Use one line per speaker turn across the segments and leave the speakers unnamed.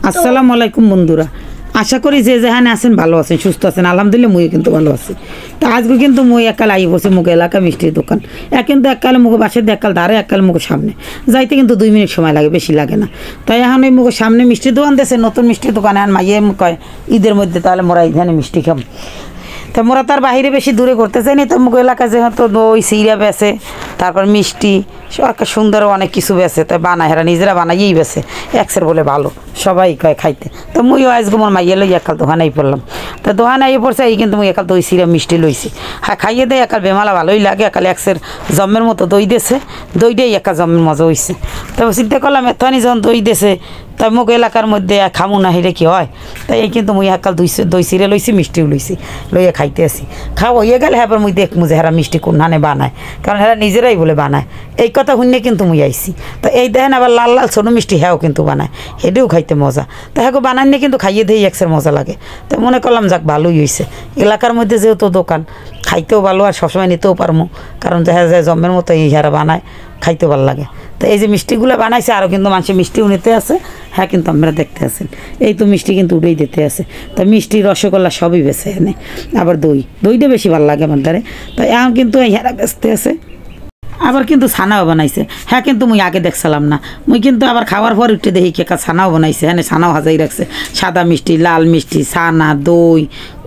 আসসালামু আলাইকুম বন্ধুরা, আশা করি যে যেখানে আছেন ভালো আছেন, সুস্থ আছেন। আলহামদুলিল্লাহ মুই কিন্তু ভালো আছি। তো আজকে কিন্তু মুই একাল আই বসে মুখে এলাকা মিষ্টির দোকান কিন্তু এককালে মুখে বাসে এককাল ধারে এককাল মুখে সামনে যাইতে কিন্তু 2 মিনিট সময় লাগে, বেশি লাগে না। তাই এখন এই মুখে সামনে মিষ্টির দোকান দিয়েছে, নতুন মিষ্টির দোকান। এখন মাইয়ে কয় ঈদের মধ্যে তাহলে মোরা এইখানে মিষ্টি খাম। তো মোরা তার বাহিরে বেশি দূরে করতে চাইনি। তো মুখ এলাকায় যেহেতু দই সিরা বেছে, তারপর মিষ্টি সুন্দর অনেক কিছু বেছে, তাই বানায়, হেরা নিজেরা বানাইয়েই বেছে। এক্সের বলে ভালো, সবাই কয় খাইতে। তো মুইও আজকে মোর মাইয়ে লই একাল দোকানেই পড়লাম। তো দোকানে আইয়ে পড়ছে, এই কিন্তু মুই একাল দই সিরা মিষ্টি লইছি। হ্যাঁ, খাইয়ে দেয় একাল বেমালা ভালোই লাগে। একাল এক্সের জম্মের মতো দই দিয়েছে, দই দিয়ে একা জম্মের মজা হয়েছে। তো চিন্তা করলাম এতখানি যখন দই দিয়েছে, তাই মুখ এলাকার মধ্যে খামু না হিরে কি হয়। তাই এই কিন্তু মুই একাল দই সিরে লইছি, মিষ্টিও লইছি, লইয়া খাইতে আসি। খাওয়া হইয়ে গেলে হ্যাঁ মুই দেখমু যে হেরা মিষ্টি কোন হানে বানায়, কারণ হেরা নিজেরাই বলে বানায়। এই কথা শুনে কিন্তু মুই আইছি। তো এই দেখেন আবার লাল লাল ছোটো মিষ্টি হ্যাঁও কিন্তু বানায়, হেঁটেও খাইতে মজা। তো হ্যাঁ বানাইনি কিন্তু খাইয়ে দিয়ে এক্সের মজা লাগে। তো মনে করলাম যাক ভালোই হয়েছে। এলাকার মধ্যে যেহেতু দোকান, খাইতেও ভালো আর সবসময় নিতেও পারবো, কারণ দেখা যায় জম্মের মতো এই হেরা বানায়, খাইতে ভালো লাগে। তো এই যে মিষ্টিগুলো বানাইছে, আরও কিন্তু মানুষের মিষ্টিও নিতে আছে। হ্যাঁ, কিন্তু আমরা দেখতে আছেন এই তো মিষ্টি কিন্তু উঠেই দিতে আছে। তো মিষ্টি রসগোল্লা সবই বেছে এনে, আবার দইটা বেশি ভালো লাগে আমার দ্বারে। তো এখন কিন্তু এই হেরা বেচতে আছে। আবার কিন্তু ছানাও বানাইছে। হ্যাঁ, কিন্তু মুই আগে দেখছিলাম না। মুই কিন্তু আবার খাওয়ার পর উঠে দেখি কেকা ছানাও বানাইছে। হ্যাঁ, ছানাও হাজাই রাখছে, সাদা মিষ্টি, লাল মিষ্টি, ছানা, দই।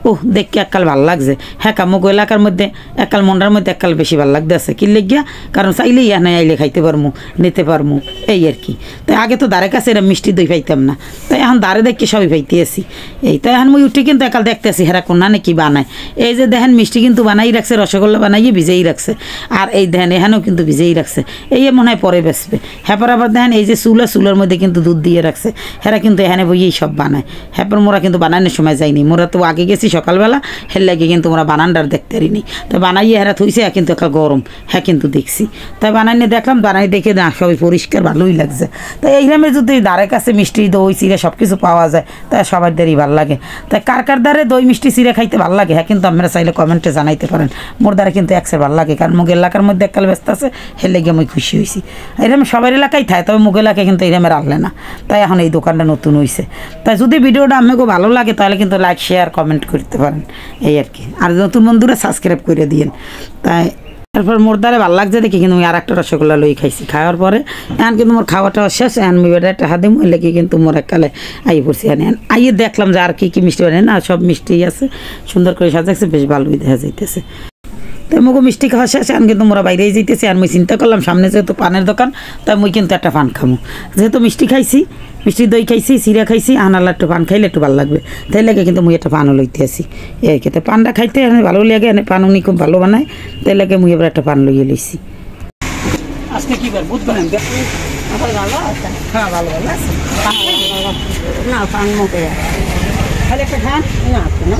ওহ, দেখি এককাল ভালো লাগছে। হ্যাঁ, মুগ এলাকার মধ্যে এককাল মন্ডার মধ্যে এককাল বেশি ভালো লাগতে আছে। কি লেগিয়া, কারণ চাইলেই এনে আইলে খাইতে পারমু, নিতে পারমু, এই আর কি। তাই আগে তো দ্বারের কাছে এরা মিষ্টি দই পাইতাম না, তাই এখন দ্বারে দেখি সবই পাইতে আসি। এই তাই এখন মুই উঠে কিন্তু একাল দেখতে আসি হেরা কোন না কি বানায়। এই যে দেখেন মিষ্টি কিন্তু বানাই রাখছে, রসগোল্লা বানাইয়ে ভিজেই রাখছে। আর এই দেখেন এখানেও কিন্তু ভিজেই রাখছে, এই মনে হয় পরে বেসবে। হ্যাপার আবার দেখেন এই যে চুলার মধ্যে কিন্তু দুধ দিয়ে রাখছে। হেরা কিন্তু এখানে বইয়েই সব বানায়। হ্যাপার মোরা কিন্তু বানানোর সময় যায়নি, মোরা তো আগে গেছি সকালবেলা, হের লাগে কিন্তু আমরা বানানটার দেখতে পারিনি। তো বানাইয়ে হেরা থইছে, কিন্তু একটা গরম। হ্যাঁ, কিন্তু দেখছি। তাই বানাইনে দেখলাম, বানাই দেখে না সবই পরিষ্কার, ভালোই লাগছে। তাই এইরকমের যদি দ্বারের কাছে মিষ্টি দই চিড়ে সব কিছু পাওয়া যায়, তাই সবার দেরই ভালো লাগে। তাই কার দ্বারে দই মিষ্টি চিড়ে খাইতে ভালো লাগে, হ্যাঁ কিন্তু আপনারা চাইলে কমেন্টে জানাইতে পারেন। মোর দ্বারা কিন্তু একসের ভালো লাগে, কারণ মুগ এলাকার মধ্যে এককাল ব্যস্ত আছে, হের লেগে আমি খুশি হয়েছি। এরকম সবার এলাকায় থাকে, তবে মুগ এলাকায় কিন্তু এইরকমের আনলে না। তাই এখন এই দোকানটা নতুন হয়েছে। তাই যদি ভিডিওটা আপনাকে ভালো লাগে, তাহলে কিন্তু লাইক শেয়ার কমেন্ট করতে পারেন, এই আর কি। আর নতুন বন্ধুরা সাবস্ক্রাইব করে দিয়েন। তাই তারপর মোর দ্বারে ভালো লাগছে দেখি কিন্তু আমি আর একটা রসগোল্লা লই খাইছি। খাওয়ার পরে এখন কিন্তু মোর খাওয়াটা শেষ। এখন মুই বেটা একটা হাতে মুই লেগে কিন্তু মোর এককালে আই পড়ছি। আইয়ে দেখলাম যে আর কি মিষ্টি বানায় না, সব মিষ্টি আছে, সুন্দর করে সাজাচ্ছে, বেশ ভালোই দেখা যাইতেছে। তো মুগো মিষ্টি খাওয়া শেষ, এখন কিন্তু মোরা বাইরেই যাইতেছি। আর মুই চিন্তা করলাম সামনে যেহেতু পানের দোকান, তাই মুই কিন্তু একটা পান খামো। যেহেতু মিষ্টি খাইছি, মিষ্টি দই খাইছি, চিরা খাইছি, আনালা একটু পান খাইলে একটু ভালো লাগবে। তাই লাগে কিন্তু মুই একটা পানও লইতে আসি। এই খেতে পানটা খাইতে এনে ভালো লাগে, এনে পান উনি খুব ভালো বানায়। তাই লাগে মুই এবার একটা পান লইয়ে লইছি। আজকে কি বার? বুধবার। হ্যাঁ, ভালো আছে না, পান মুখে খালি একটা খান না না।